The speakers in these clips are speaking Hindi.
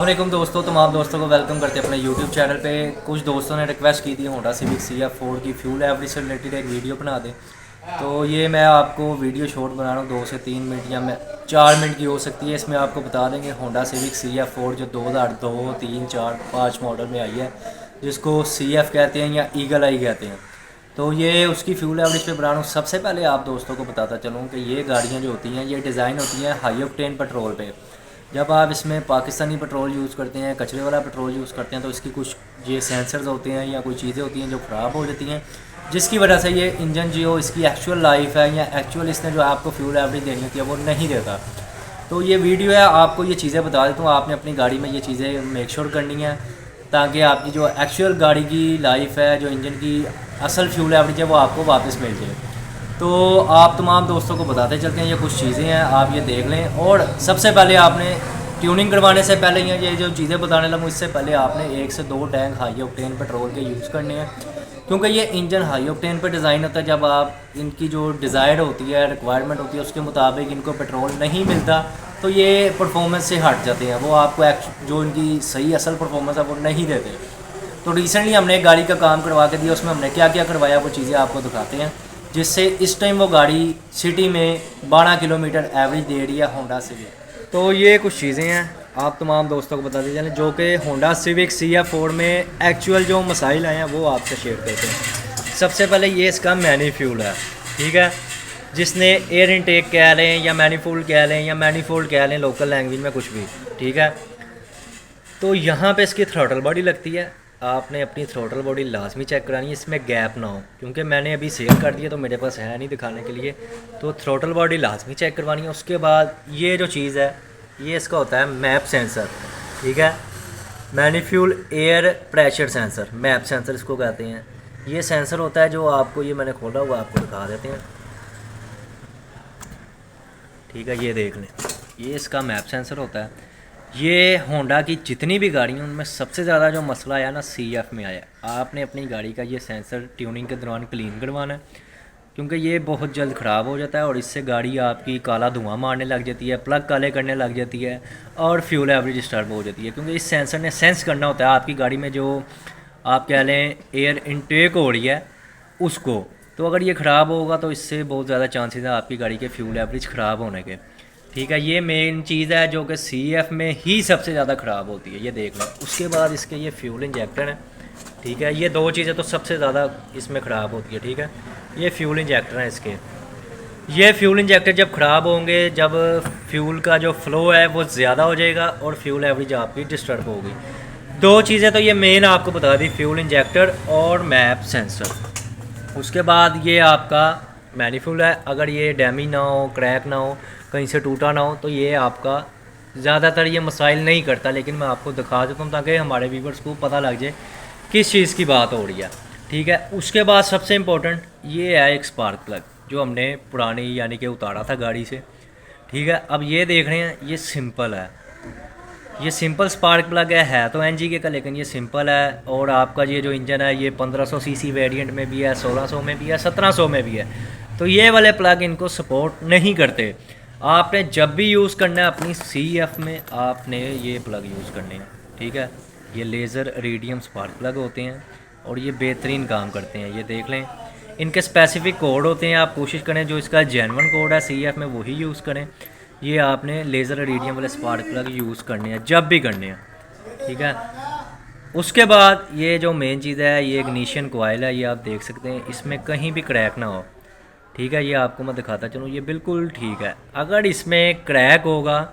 वालेकुम दोस्तों, तमाम दोस्तों को वेलकम करते हैं अपने यूट्यूब चैनल पे। कुछ दोस्तों ने रिक्वेस्ट की थी होंडा सिविक CF4 की फ्यूल एवरेज से रिलेटेड एक वीडियो बना दें। तो ये मैं आपको वीडियो शॉर्ट बना रहा हूँ, 2 से 3 मिनट या मैं 4 मिनट की हो सकती है। इसमें आपको बता देंगे होंडा सिविक CF4 जो 2002, 3, 4, 5 मॉडल में आई है, जिसको CF कहते हैं या ईगल आई कहते हैं। तो ये उसकी फ्यूल एवरेज पे बना रहा हूँ। सबसे पहले आप दोस्तों को बताता चलूँ कि ये गाड़ियाँ जो होती हैं ये डिज़ाइन होती हैं हाई ऑक्टेन पेट्रोल पे। जब आप इसमें पाकिस्तानी पेट्रोल यूज़ करते हैं, कचरे वाला पेट्रोल यूज़ करते हैं, तो इसकी कुछ ये सेंसर्स होते हैं या कोई चीज़ें होती हैं जो ख़राब हो जाती हैं, जिसकी वजह से ये इंजन जो इसकी एक्चुअल लाइफ है या एक्चुअल इसने जो आपको फ्यूल एवरेज देनी होती है वो नहीं देता। तो ये वीडियो है, आपको ये चीज़ें बता देता हूँ। आपने अपनी गाड़ी में ये चीज़ें मेक श्योर करनी है ताकि आपकी जो एक्चुअल गाड़ी की लाइफ है, जो इंजन की असल फ्यूल एवरेज है, वो आपको वापस मिल जाए। तो आप तमाम दोस्तों को बताते चलते हैं, ये कुछ चीज़ें हैं, आप ये देख लें। और सबसे पहले आपने ट्यूनिंग करवाने से पहले या ये जो चीज़ें बताने लगूँ इससे पहले आपने 1 से 2 टैंक हाई ऑक्टेन पेट्रोल के यूज़ करने हैं, क्योंकि ये इंजन हाई ऑक्टेन पे डिज़ाइन होता है। जब आप इनकी जो डिज़ायर्ड होती है, रिक्वायरमेंट होती है, उसके मुताबिक इनको पेट्रोल नहीं मिलता तो ये परफॉर्मेंस से हट जाते हैं, वो आपको जो इनकी सही असल परफॉर्मेंस है वो नहीं देते। तो रिसेंटली हमने एक गाड़ी का काम करवा के दिया, उसमें हमने क्या क्या करवाया वो चीज़ें आपको दिखाते हैं, जिससे इस टाइम वो गाड़ी सिटी में 12 किलोमीटर एवरेज दे रही है होंडा सिविक। तो ये कुछ चीज़ें हैं, आप तमाम दोस्तों को बता दीजिए जो कि होंडा सिविक CF4 में एक्चुअल जो मसाइल आए हैं वो आपसे शेयर करते हैं। सबसे पहले ये इसका मैनीफ्यूल है, ठीक है, जिसने एयर इनटेक कह लें या मैनीफोल्ड कह लें या मैनीफोल्ड कह लें लोकल लैंग्वेज में, कुछ भी, ठीक है। तो यहाँ पे इसकी थ्रोटल बॉडी लगती है, आपने अपनी थ्रोटल बॉडी लाजमी चेक करानी है, इसमें गैप ना हो, क्योंकि मैंने अभी सेल कर दिया तो मेरे पास है नहीं दिखाने के लिए। तो थ्रोटल बॉडी लाजमी चेक करवानी है। उसके बाद ये जो चीज़ है ये इसका होता है मैप सेंसर, ठीक है, manifold air pressure sensor, map sensor इसको कहते हैं। ये सेंसर होता है जो आपको, ये मैंने खोला हुआ आपको दिखा देते हैं, ठीक है, ये देख लें, ये इसका मैप सेंसर होता है। ये होंडा की जितनी भी गाड़ी हैं उनमें सबसे ज़्यादा जो मसला आया ना CF में आया। आपने अपनी गाड़ी का ये सेंसर ट्यूनिंग के दौरान क्लीन करवाना है, क्योंकि ये बहुत जल्द ख़राब हो जाता है और इससे गाड़ी आपकी काला धुआं मारने लग जाती है, प्लग काले करने लग जाती है और फ्यूल एवरेज डिस्टर्ब हो जाती है। क्योंकि इस सेंसर ने सेंस करना होता है आपकी गाड़ी में जो आप कह लें एयर इनटेक हो रही है उसको। तो अगर ये ख़राब होगा तो इससे बहुत ज़्यादा चांसेस है आपकी गाड़ी के फ्यूल एवरेज ख़राब होने के, ठीक है। ये मेन चीज़ है जो कि CF में ही सबसे ज़्यादा ख़राब होती है, ये देख लें। उसके बाद इसके ये फ्यूल इंजेक्टर है, ठीक है, ये 2 चीज़ें तो सबसे ज़्यादा इसमें ख़राब होती है, ठीक है। ये फ्यूल इंजेक्टर हैं इसके, ये फ्यूल इंजेक्टर जब ख़राब होंगे, जब फ्यूल का जो फ़्लो है वो ज़्यादा हो जाएगा और फ्यूल एवरेज आपकी डिस्टर्ब होगी। 2 चीज़ें तो ये मेन आपको बता दी, फ्यूल इंजेक्टर और मैप सेंसर। उसके बाद ये आपका मैनीफ्यूल है, अगर ये डैमेज ना हो, क्रैक ना हो, कहीं से टूटा ना हो, तो ये आपका ज़्यादातर ये मसाइल नहीं करता, लेकिन मैं आपको दिखा देता हूँ ताकि हमारे व्यूवर्स को पता लग जाए किस चीज़ की बात हो रही है, ठीक है। उसके बाद सबसे इम्पोर्टेंट ये है एक स्पार्क प्लग, जो हमने पुरानी यानी कि उतारा था गाड़ी से, ठीक है। अब ये देख रहे हैं, ये सिंपल है, ये सिंपल स्पार्क प्लग है तो NGK का, लेकिन ये सिंपल है। और आपका ये जो इंजन है ये 1500 सीसी वेरिएंट में भी है, 1600 में भी है, 1700 में भी है। तो ये वाले प्लग इनको सपोर्ट नहीं करते। आपने जब भी यूज़ करना है अपनी CF में आपने ये प्लग यूज़ करने हैं, ठीक है। ये लेज़र रेडियम स्पार्क प्लग होते हैं और ये बेहतरीन काम करते हैं, ये देख लें। इनके स्पेसिफिक कोड होते हैं, आप कोशिश करें जो इसका जेन्युइन कोड है CF में वही यूज़ करें। ये आपने लेज़र रेडियम वाले स्पार्क प्लग यूज़ करने हैं जब भी करने हैं, ठीक है। उसके बाद ये जो मेन चीज़ है ये इग्निशन कॉइल है, ये आप देख सकते हैं, इसमें कहीं भी क्रैक ना हो, ठीक है। ये आपको मैं दिखाता चलूँ, ये बिल्कुल ठीक है। अगर इसमें क्रैक होगा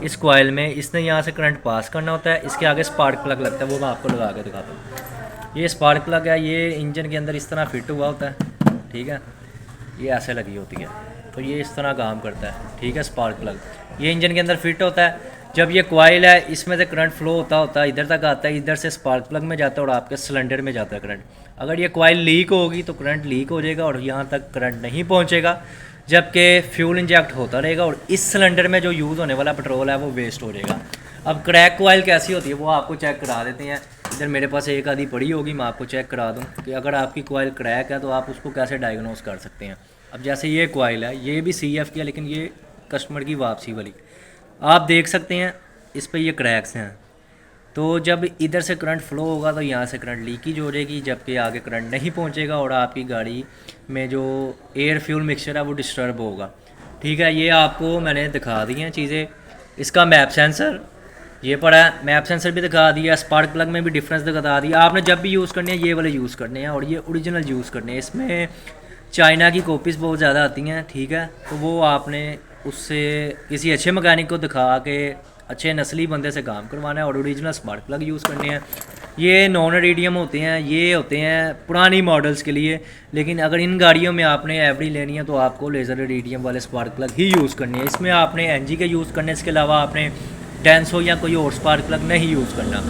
इस कॉइल में, इसने यहाँ से करंट पास करना होता है, इसके आगे स्पार्क प्लग लगता है, वो मैं आपको लगा के दिखाता हूँ। ये स्पार्क प्लग है, ये इंजन के अंदर इस तरह फिट हुआ होता है, ठीक है, ये ऐसे लगी होती है, तो ये इस तरह काम करता है, ठीक है। स्पार्क प्लग ये इंजन के अंदर फिट होता है। जब ये कॉइल है इसमें से करंट फ्लो होता है, इधर तक आता है, इधर से स्पार्क प्लग में जाता है और आपके सिलेंडर में जाता है करंट। अगर ये कॉइल लीक होगी तो करंट लीक हो जाएगा और यहाँ तक करंट नहीं पहुँचेगा, जबकि फ्यूल इंजेक्ट होता रहेगा और इस सिलेंडर में जो यूज़ होने वाला पेट्रोल है वो वेस्ट हो जाएगा। अब क्रैक कॉइल कैसी होती है वो आपको चेक करा देते हैं। इधर मेरे पास एक आधी पड़ी होगी, मैं आपको चेक करा दूँ कि अगर आपकी कॉइल क्रैक है तो आप उसको कैसे डायग्नोस कर सकते हैं। अब जैसे ये कॉइल है, ये भी CF की है, लेकिन ये कस्टमर की वापसी वाली, आप देख सकते हैं इस पर ये क्रैक्स हैं, तो जब इधर से करंट फ्लो होगा तो यहाँ से करंट लीकेज हो जाएगी, जबकि आगे करंट नहीं पहुँचेगा और आपकी गाड़ी में जो एयर फ्यूल मिक्सचर है वो डिस्टर्ब होगा। ठीक है, ये आपको मैंने दिखा दी हैं चीज़ें। इसका मैप सेंसर ये पड़ा है, मैप सेंसर भी दिखा दिया, स्पार्क प्लग में भी डिफरेंस दिखा दिया। आपने जब भी यूज़ करने हैं ये वाले यूज़ करने हैं और ये ओरिजिनल यूज़ करने हैं। इसमें चाइना की कॉपीज़ बहुत ज़्यादा आती हैं, ठीक है, तो वो आपने उससे किसी अच्छे मैकेनिक को दिखा के अच्छे नस्ली बंदे से काम करवाना है और ओरिजिनल स्पार्क प्लग यूज़ करने हैं। ये नॉन इरिडियम होते हैं, ये होते हैं पुरानी मॉडल्स के लिए, लेकिन अगर इन गाड़ियों में आपने एवरी लेनी है तो आपको लेज़र इरिडियम वाले स्पार्क प्लग ही यूज़ करनी है। इसमें आपने एनजी के यूज़ करने, इसके अलावा आपने डेंसो या कोई और स्पार्क प्लग नहीं यूज़ करना।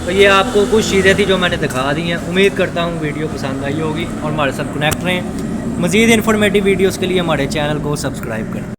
तो ये आपको कुछ चीज़ें थी जो मैंने दिखा दी हैं। उम्मीद करता हूँ वीडियो पसंद आई होगी और हमारे साथ कनेक्ट रहें। मज़ीद इन्फॉर्मेटिव वीडियोज़ के लिए हमारे चैनल को सब्सक्राइब करें।